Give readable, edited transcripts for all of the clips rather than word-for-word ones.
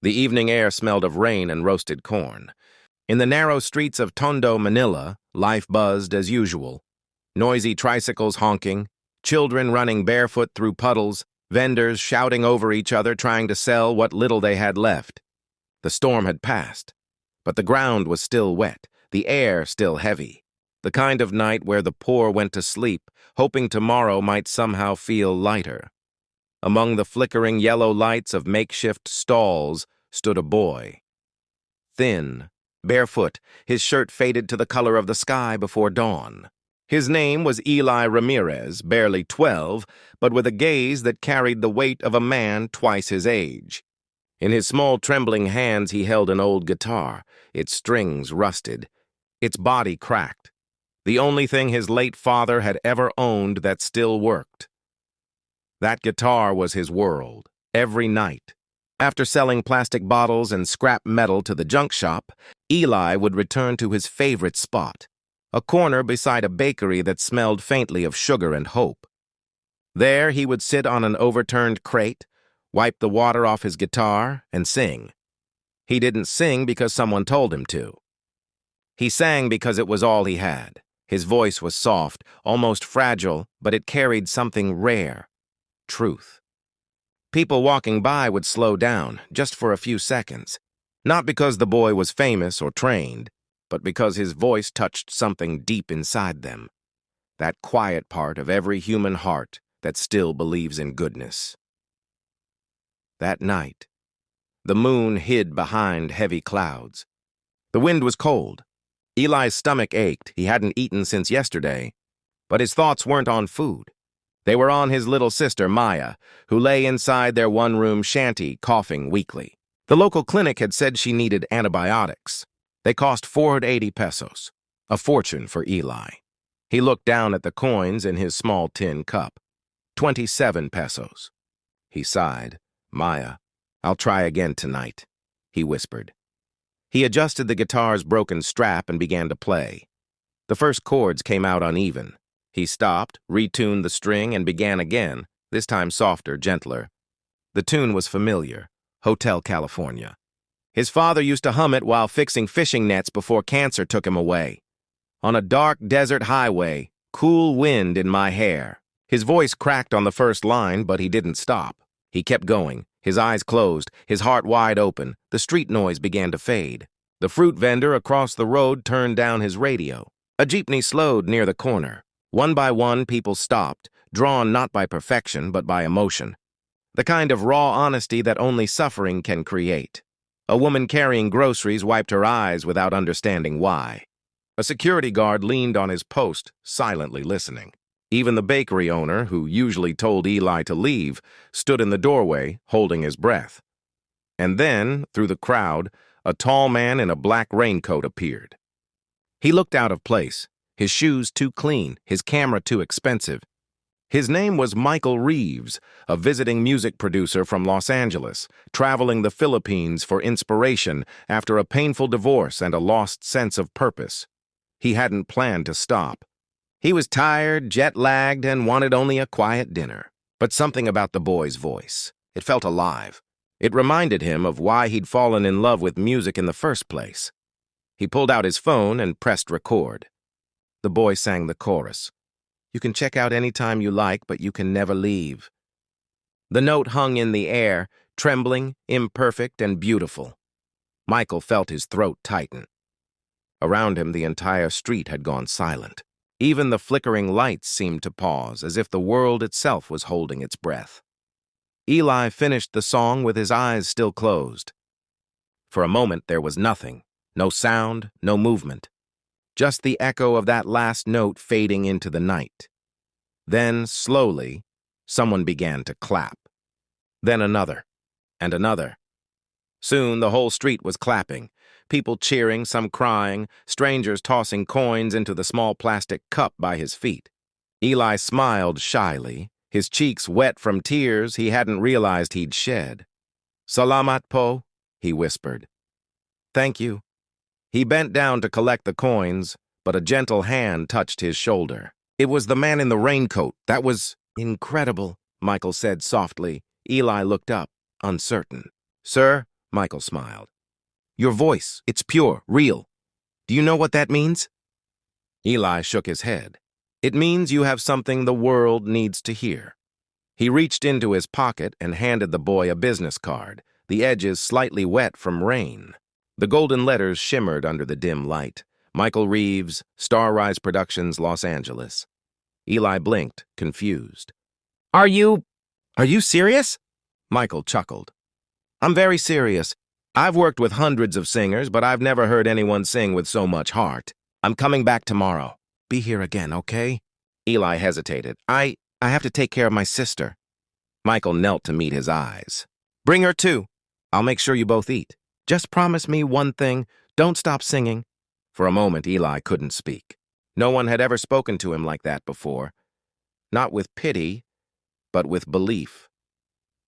The evening air smelled of rain and roasted corn. In the narrow streets of Tondo, Manila, life buzzed as usual. Noisy tricycles honking, children running barefoot through puddles, vendors shouting over each other trying to sell what little they had left. The storm had passed, but the ground was still wet, the air still heavy. The kind of night where the poor went to sleep, hoping tomorrow might somehow feel lighter. Among the flickering yellow lights of makeshift stalls stood a boy. Thin, barefoot, his shirt faded to the color of the sky before dawn. His name was Eli Ramirez, barely 12, but with a gaze that carried the weight of a man twice his age. In his small trembling hands he held an old guitar, its strings rusted, its body cracked. The only thing his late father had ever owned that still worked. That guitar was his world, every night. After selling plastic bottles and scrap metal to the junk shop, Eli would return to his favorite spot, a corner beside a bakery that smelled faintly of sugar and hope. There he would sit on an overturned crate, wipe the water off his guitar, and sing. He didn't sing because someone told him to. He sang because it was all he had. His voice was soft, almost fragile, but it carried something rare. Truth. People walking by would slow down, just for a few seconds, not because the boy was famous or trained, but because his voice touched something deep inside them, that quiet part of every human heart that still believes in goodness. That night, the moon hid behind heavy clouds. The wind was cold. Eli's stomach ached. He hadn't eaten since yesterday, but his thoughts weren't on food. They were on his little sister, Maya, who lay inside their one-room shanty, coughing weakly. The local clinic had said she needed antibiotics. They cost 480 pesos, a fortune for Eli. He looked down at the coins in his small tin cup. 27 pesos. He sighed. Maya, I'll try again tonight, he whispered. He adjusted the guitar's broken strap and began to play. The first chords came out uneven. He stopped, retuned the string, and began again, this time softer, gentler. The tune was familiar, Hotel California. His father used to hum it while fixing fishing nets before cancer took him away. On a dark desert highway, cool wind in my hair. His voice cracked on the first line, but he didn't stop. He kept going, his eyes closed, his heart wide open. The street noise began to fade. The fruit vendor across the road turned down his radio. A jeepney slowed near the corner. One by one, people stopped, drawn not by perfection, but by emotion. The kind of raw honesty that only suffering can create. A woman carrying groceries wiped her eyes without understanding why. A security guard leaned on his post, silently listening. Even the bakery owner, who usually told Eli to leave, stood in the doorway, holding his breath. And then, through the crowd, a tall man in a black raincoat appeared. He looked out of place. His shoes too clean, his camera too expensive. His name was Michael Reeves, a visiting music producer from Los Angeles, traveling the Philippines for inspiration after a painful divorce and a lost sense of purpose. He hadn't planned to stop. He was tired, jet-lagged, and wanted only a quiet dinner. But something about the boy's voice. It felt alive. It reminded him of why he'd fallen in love with music in the first place. He pulled out his phone and pressed record. The boy sang the chorus. You can check out any time you like, but you can never leave. The note hung in the air, trembling, imperfect, and beautiful. Michael felt his throat tighten. Around him, the entire street had gone silent. Even the flickering lights seemed to pause, as if the world itself was holding its breath. Eli finished the song with his eyes still closed. For a moment, there was nothing. No sound, no movement. Just the echo of that last note fading into the night. Then, slowly, someone began to clap. Then another, and another. Soon the whole street was clapping, people cheering, some crying, strangers tossing coins into the small plastic cup by his feet. Eli smiled shyly, his cheeks wet from tears he hadn't realized he'd shed. "Salamat po," he whispered. "Thank you." He bent down to collect the coins, but a gentle hand touched his shoulder. It was the man in the raincoat. That was incredible, Michael said softly. Eli looked up, uncertain. "Sir," Michael smiled. Your voice, it's pure, real. Do you know what that means? Eli shook his head. It means you have something the world needs to hear. He reached into his pocket and handed the boy a business card, the edges slightly wet from rain. The golden letters shimmered under the dim light. Michael Reeves, Starrise Productions, Los Angeles. Eli blinked, confused. Are you serious? Michael chuckled. I'm very serious. I've worked with hundreds of singers, but I've never heard anyone sing with so much heart. I'm coming back tomorrow. Be here again, okay? Eli hesitated. I have to take care of my sister. Michael knelt to meet his eyes. Bring her too. I'll make sure you both eat. Just promise me one thing. Don't stop singing. For a moment, Eli couldn't speak. No one had ever spoken to him like that before. Not with pity, but with belief.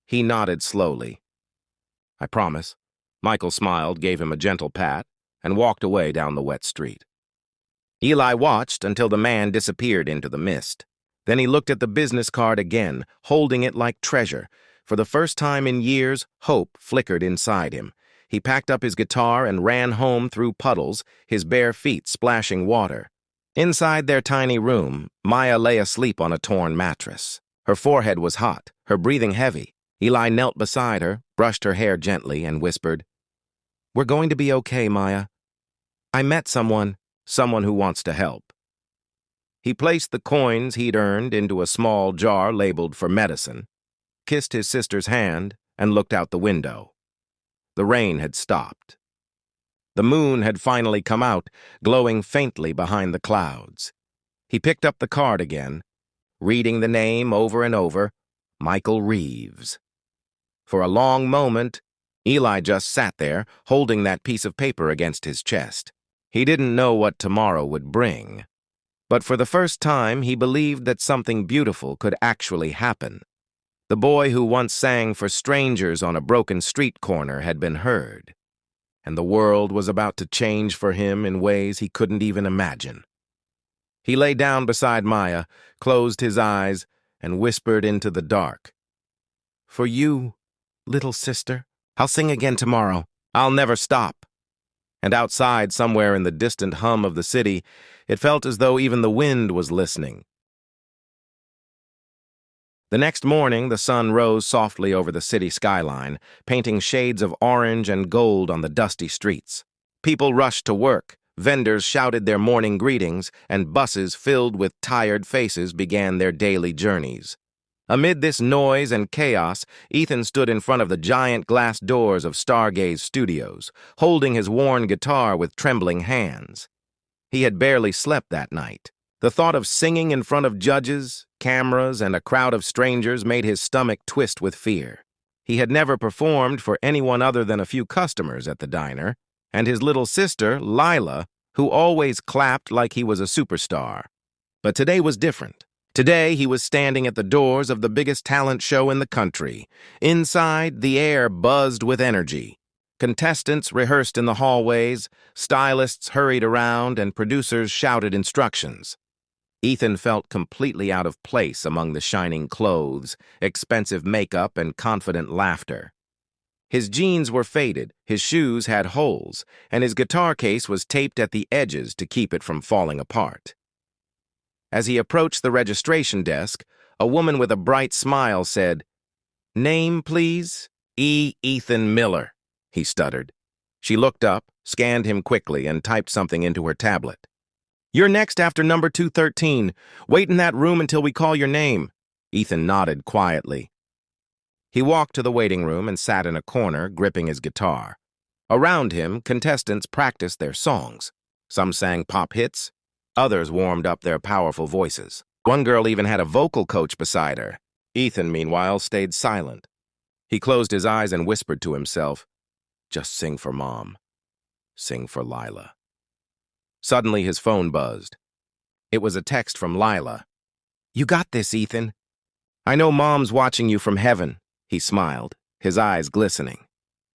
He nodded slowly. I promise. Michael smiled, gave him a gentle pat, and walked away down the wet street. Eli watched until the man disappeared into the mist. Then he looked at the business card again, holding it like treasure. For the first time in years, hope flickered inside him. He packed up his guitar and ran home through puddles, his bare feet splashing water. Inside their tiny room, Maya lay asleep on a torn mattress. Her forehead was hot, her breathing heavy. Eli knelt beside her, brushed her hair gently, and whispered, We're going to be okay, Maya. I met someone who wants to help. He placed the coins he'd earned into a small jar labeled for medicine, kissed his sister's hand, and looked out the window. The rain had stopped. The moon had finally come out, glowing faintly behind the clouds. He picked up the card again, reading the name over and over, Michael Reeves. For a long moment, Eli just sat there, holding that piece of paper against his chest. He didn't know what tomorrow would bring. But for the first time, he believed that something beautiful could actually happen. The boy who once sang for strangers on a broken street corner had been heard, and the world was about to change for him in ways he couldn't even imagine. He lay down beside Maya, closed his eyes, and whispered into the dark. For you, little sister, I'll sing again tomorrow. I'll never stop. And outside, somewhere in the distant hum of the city, it felt as though even the wind was listening. The next morning, the sun rose softly over the city skyline, painting shades of orange and gold on the dusty streets. People rushed to work, vendors shouted their morning greetings, and buses filled with tired faces began their daily journeys. Amid this noise and chaos, Ethan stood in front of the giant glass doors of Stargaze Studios, holding his worn guitar with trembling hands. He had barely slept that night. The thought of singing in front of judges, cameras, and a crowd of strangers made his stomach twist with fear. He had never performed for anyone other than a few customers at the diner, and his little sister, Lila, who always clapped like he was a superstar. But today was different. Today, he was standing at the doors of the biggest talent show in the country. Inside, the air buzzed with energy. Contestants rehearsed in the hallways, stylists hurried around, and producers shouted instructions. Ethan felt completely out of place among the shining clothes, expensive makeup, and confident laughter. His jeans were faded, his shoes had holes, and his guitar case was taped at the edges to keep it from falling apart. As he approached the registration desk, a woman with a bright smile said, "Name, please?" Ethan Miller," he stuttered. She looked up, scanned him quickly, and typed something into her tablet. "You're next after number 213. Wait in that room until we call your name." Ethan nodded quietly. He walked to the waiting room and sat in a corner, gripping his guitar. Around him, contestants practiced their songs. Some sang pop hits. Others warmed up their powerful voices. One girl even had a vocal coach beside her. Ethan, meanwhile, stayed silent. He closed his eyes and whispered to himself, "Just sing for Mom. Sing for Lila." Suddenly, his phone buzzed. It was a text from Lila. "You got this, Ethan. I know Mom's watching you from heaven." He smiled, his eyes glistening.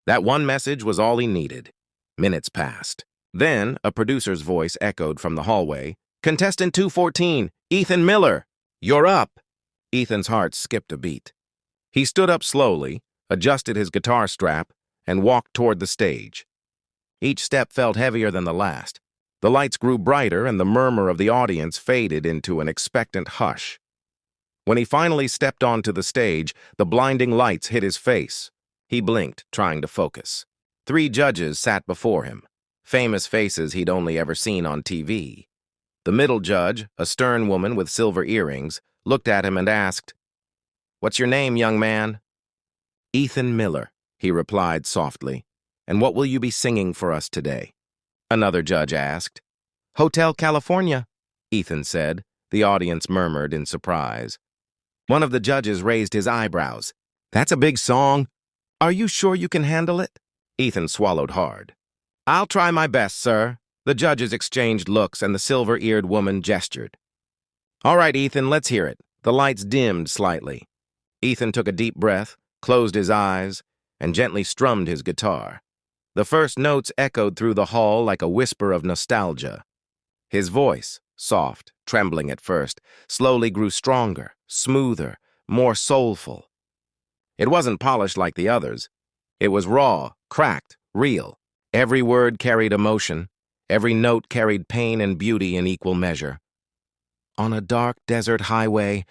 That one message was all he needed. Minutes passed. Then, a producer's voice echoed from the hallway. "Contestant 214, Ethan Miller, you're up." Ethan's heart skipped a beat. He stood up slowly, adjusted his guitar strap, and walked toward the stage. Each step felt heavier than the last. The lights grew brighter and the murmur of the audience faded into an expectant hush. When he finally stepped onto the stage, the blinding lights hit his face. He blinked, trying to focus. 3 judges sat before him, famous faces he'd only ever seen on TV. The middle judge, a stern woman with silver earrings, looked at him and asked, "What's your name, young man?" "Ethan Miller," he replied softly. "And what will you be singing for us today?" Another judge asked. "Hotel California," Ethan said. The audience murmured in surprise. One of the judges raised his eyebrows. "That's a big song. Are you sure you can handle it?" Ethan swallowed hard. "I'll try my best, sir." The judges exchanged looks and the silver-eared woman gestured. "All right, Ethan, let's hear it." The lights dimmed slightly. Ethan took a deep breath, closed his eyes, and gently strummed his guitar. The first notes echoed through the hall like a whisper of nostalgia. His voice, soft, trembling at first, slowly grew stronger, smoother, more soulful. It wasn't polished like the others. It was raw, cracked, real. Every word carried emotion. Every note carried pain and beauty in equal measure. On a dark desert highway,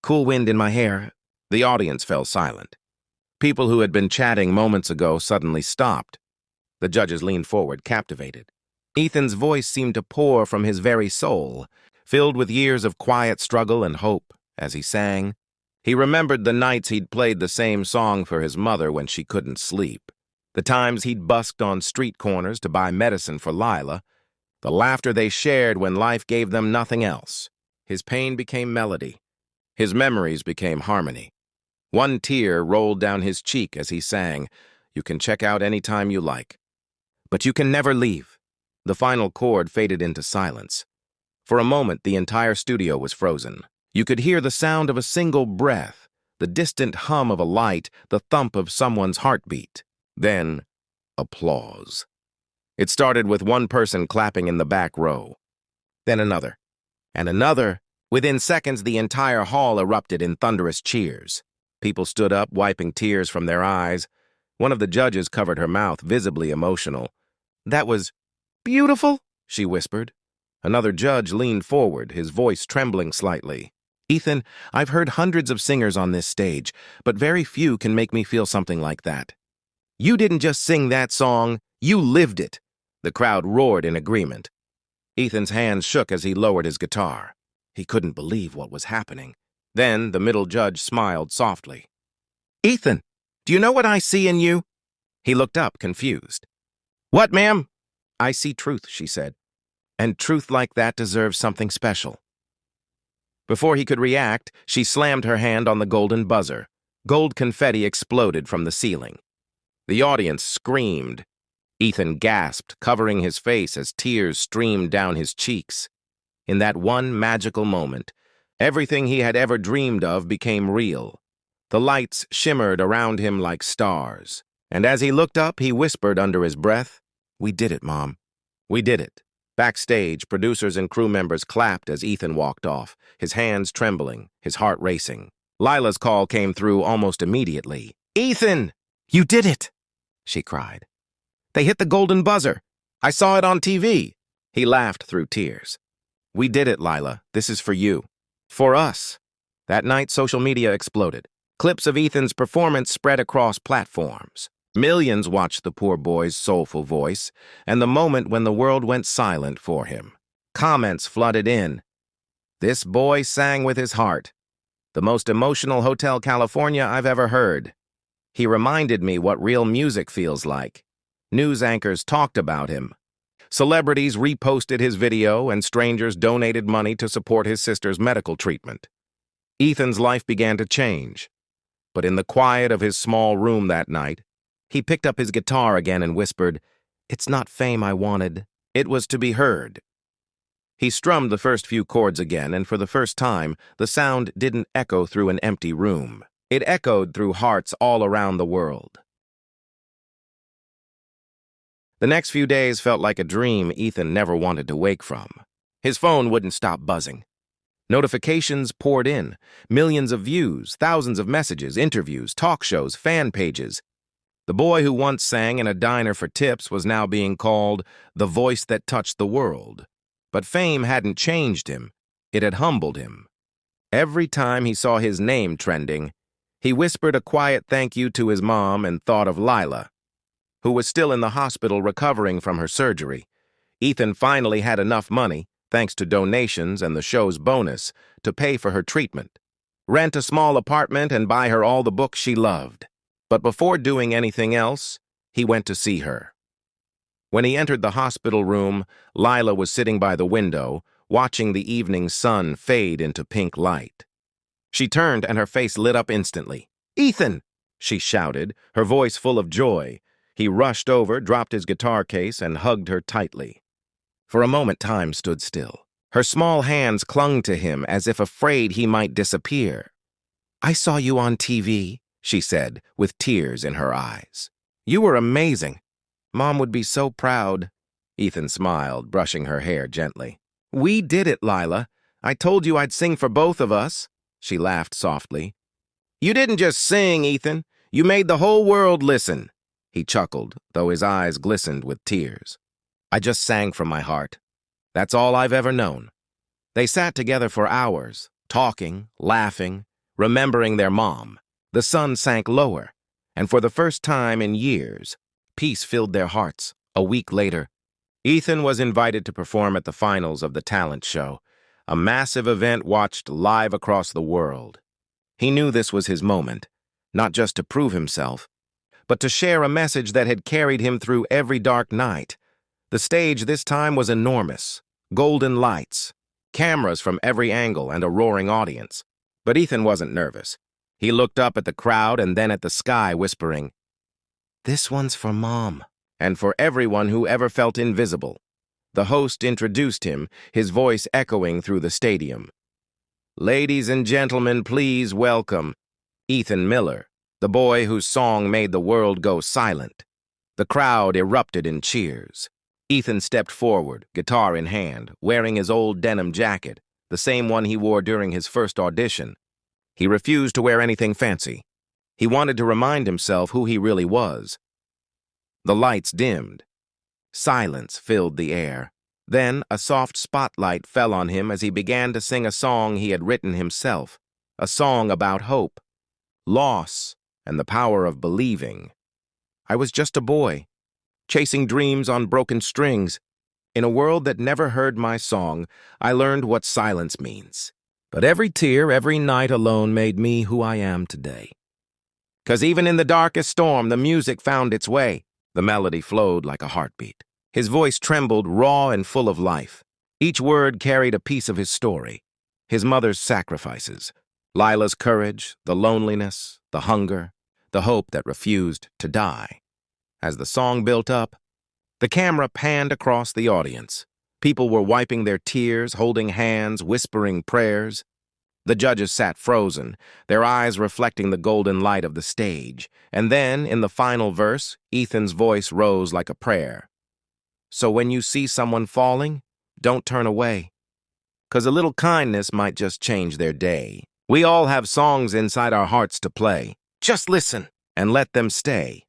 cool wind in my hair, the audience fell silent. People who had been chatting moments ago suddenly stopped. The judges leaned forward, captivated. Ethan's voice seemed to pour from his very soul, filled with years of quiet struggle and hope as he sang. He remembered the nights he'd played the same song for his mother when she couldn't sleep, the times he'd busked on street corners to buy medicine for Lila, the laughter they shared when life gave them nothing else. His pain became melody. His memories became harmony. One tear rolled down his cheek as he sang, "You can check out any time you like. But you can never leave." The final chord faded into silence. For a moment, the entire studio was frozen. You could hear the sound of a single breath, the distant hum of a light, the thump of someone's heartbeat. Then, applause. It started with one person clapping in the back row. Then another. And another. Within seconds, the entire hall erupted in thunderous cheers. People stood up, wiping tears from their eyes. One of the judges covered her mouth, visibly emotional. "That was beautiful," she whispered. Another judge leaned forward, his voice trembling slightly. "Ethan, I've heard hundreds of singers on this stage, but very few can make me feel something like that. You didn't just sing that song, you lived it." The crowd roared in agreement. Ethan's hands shook as he lowered his guitar. He couldn't believe what was happening. Then the middle judge smiled softly. "Ethan, do you know what I see in you?" He looked up, confused. "What, ma'am?" "I see truth," she said. "And truth like that deserves something special." Before he could react, she slammed her hand on the golden buzzer. Gold confetti exploded from the ceiling. The audience screamed. Ethan gasped, covering his face as tears streamed down his cheeks. In that one magical moment, everything he had ever dreamed of became real. The lights shimmered around him like stars. And as he looked up, he whispered under his breath, "We did it, Mom. We did it." Backstage, producers and crew members clapped as Ethan walked off, his hands trembling, his heart racing. Lila's call came through almost immediately. "Ethan, you did it!" she cried. "They hit the golden buzzer. I saw it on TV." He laughed through tears. "We did it, Lila. This is for you. For us." That night, social media exploded. Clips of Ethan's performance spread across platforms. Millions watched the poor boy's soulful voice, and the moment when the world went silent for him. Comments flooded in. "This boy sang with his heart. The most emotional Hotel California I've ever heard. He reminded me what real music feels like." News anchors talked about him. Celebrities reposted his video, and strangers donated money to support his sister's medical treatment. Ethan's life began to change. But in the quiet of his small room that night, he picked up his guitar again and whispered, "It's not fame I wanted. It was to be heard." He strummed the first few chords again, and for the first time, the sound didn't echo through an empty room. It echoed through hearts all around the world. The next few days felt like a dream Ethan never wanted to wake from. His phone wouldn't stop buzzing. Notifications poured in, millions of views, thousands of messages, interviews, talk shows, fan pages. The boy who once sang in a diner for tips was now being called the voice that touched the world. But fame hadn't changed him. It had humbled him. Every time he saw his name trending, he whispered a quiet thank you to his mom and thought of Lila, who was still in the hospital recovering from her surgery. Ethan finally had enough money, thanks to donations and the show's bonus, to pay for her treatment, rent a small apartment, and buy her all the books she loved. But before doing anything else, he went to see her. When he entered the hospital room, Lila was sitting by the window, watching the evening sun fade into pink light. She turned and her face lit up instantly. "Ethan!" she shouted, her voice full of joy. He rushed over, dropped his guitar case, and hugged her tightly. For a moment, time stood still. Her small hands clung to him as if afraid he might disappear. "I saw you on TV," she said, with tears in her eyes. "You were amazing. Mom would be so proud." Ethan smiled, brushing her hair gently. "We did it, Lila. I told you I'd sing for both of us." She laughed softly. "You didn't just sing, Ethan. You made the whole world listen." He chuckled, though his eyes glistened with tears. "I just sang from my heart. That's all I've ever known." They sat together for hours, talking, laughing, remembering their mom. The sun sank lower, and for the first time in years, peace filled their hearts. A week later, Ethan was invited to perform at the finals of the talent show, a massive event watched live across the world. He knew this was his moment, not just to prove himself, but to share a message that had carried him through every dark night. The stage this time was enormous, golden lights, cameras from every angle, and a roaring audience. But Ethan wasn't nervous. He looked up at the crowd and then at the sky, whispering, "This one's for Mom," and for everyone who ever felt invisible. The host introduced him, his voice echoing through the stadium. "Ladies and gentlemen, please welcome Ethan Miller, the boy whose song made the world go silent." The crowd erupted in cheers. Ethan stepped forward, guitar in hand, wearing his old denim jacket, the same one he wore during his first audition. He refused to wear anything fancy. He wanted to remind himself who he really was. The lights dimmed. Silence filled the air. Then a soft spotlight fell on him as he began to sing a song he had written himself, a song about hope, loss, and the power of believing. "I was just a boy, chasing dreams on broken strings. In a world that never heard my song, I learned what silence means. But every tear, every night alone made me who I am today. 'Cause even in the darkest storm, the music found its way." The melody flowed like a heartbeat. His voice trembled, raw and full of life. Each word carried a piece of his story. His mother's sacrifices, Lila's courage, the loneliness, the hunger, the hope that refused to die. As the song built up, the camera panned across the audience. People were wiping their tears, holding hands, whispering prayers. The judges sat frozen, their eyes reflecting the golden light of the stage. And then, in the final verse, Ethan's voice rose like a prayer. "So when you see someone falling, don't turn away. 'Cause a little kindness might just change their day. We all have songs inside our hearts to play. Just listen and let them stay."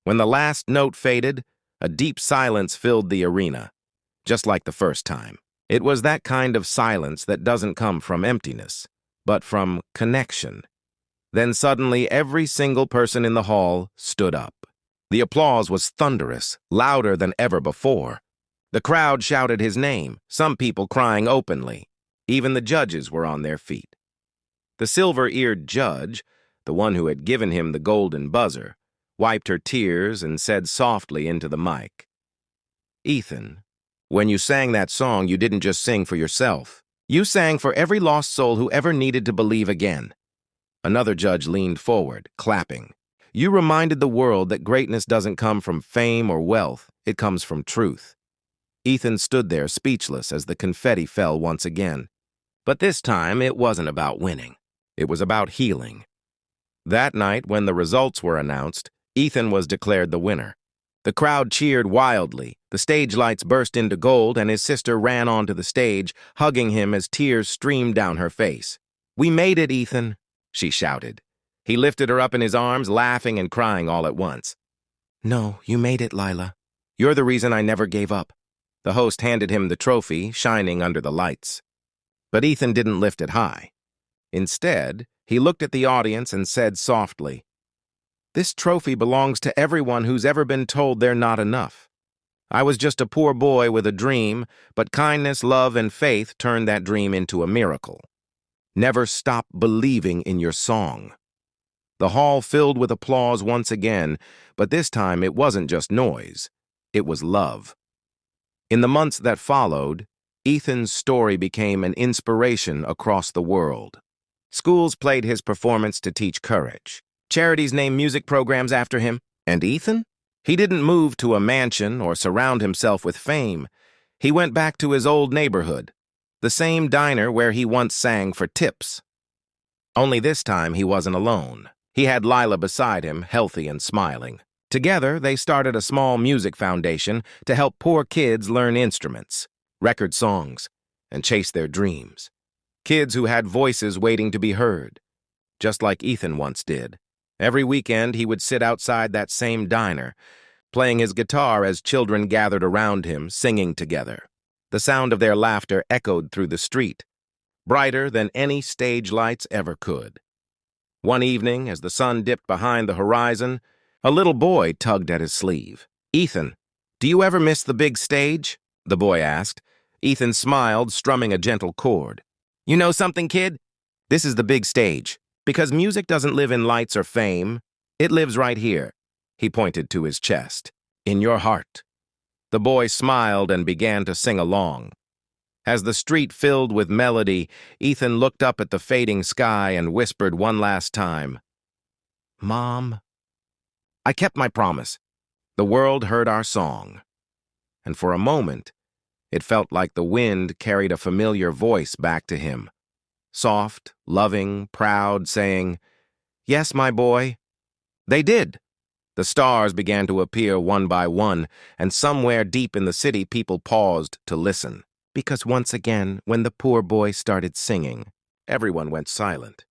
When the last note faded, a deep silence filled the arena, just like the first time. It was that kind of silence that doesn't come from emptiness, but from connection. Then suddenly every single person in the hall stood up. The applause was thunderous, louder than ever before. The crowd shouted his name, some people crying openly. Even the judges were on their feet. The silver-eared judge, the one who had given him the golden buzzer, wiped her tears and said softly into the mic, "Ethan, when you sang that song, you didn't just sing for yourself. You sang for every lost soul who ever needed to believe again." Another judge leaned forward, clapping. "You reminded the world that greatness doesn't come from fame or wealth, it comes from truth." Ethan stood there speechless as the confetti fell once again. But this time, it wasn't about winning. It was about healing. That night, when the results were announced, Ethan was declared the winner. The crowd cheered wildly, the stage lights burst into gold, and his sister ran onto the stage, hugging him as tears streamed down her face. "We made it, Ethan," she shouted. He lifted her up in his arms, laughing and crying all at once. No, you made it, Lila. You're the reason I never gave up. The host handed him the trophy, shining under the lights. But Ethan didn't lift it high. Instead, he looked at the audience and said softly, "This trophy belongs to everyone who's ever been told they're not enough. I was just a poor boy with a dream, but kindness, love, and faith turned that dream into a miracle. Never stop believing in your song." The hall filled with applause once again, but this time it wasn't just noise. It was love. In the months that followed, Ethan's story became an inspiration across the world. Schools played his performance to teach courage. Charities named music programs after him. And Ethan? He didn't move to a mansion or surround himself with fame. He went back to his old neighborhood, the same diner where he once sang for tips. Only this time he wasn't alone. He had Lila beside him, healthy and smiling. Together, they started a small music foundation to help poor kids learn instruments, record songs, and chase their dreams. Kids who had voices waiting to be heard, just like Ethan once did. Every weekend, he would sit outside that same diner, playing his guitar as children gathered around him, singing together. The sound of their laughter echoed through the street, brighter than any stage lights ever could. One evening, as the sun dipped behind the horizon, a little boy tugged at his sleeve. "Ethan, do you ever miss the big stage?" the boy asked. Ethan smiled, strumming a gentle chord. "You know something, kid? This is the big stage. Because music doesn't live in lights or fame. It lives right here." He pointed to his chest. "In your heart." The boy smiled and began to sing along. As the street filled with melody, Ethan looked up at the fading sky and whispered one last time, "Mom." I kept my promise. The world heard our song. And for a moment, it felt like the wind carried a familiar voice back to him. Soft, loving, proud, saying, "Yes, my boy." They did. The stars began to appear one by one, and somewhere deep in the city people paused to listen. Because once again, when the poor boy started singing, everyone went silent.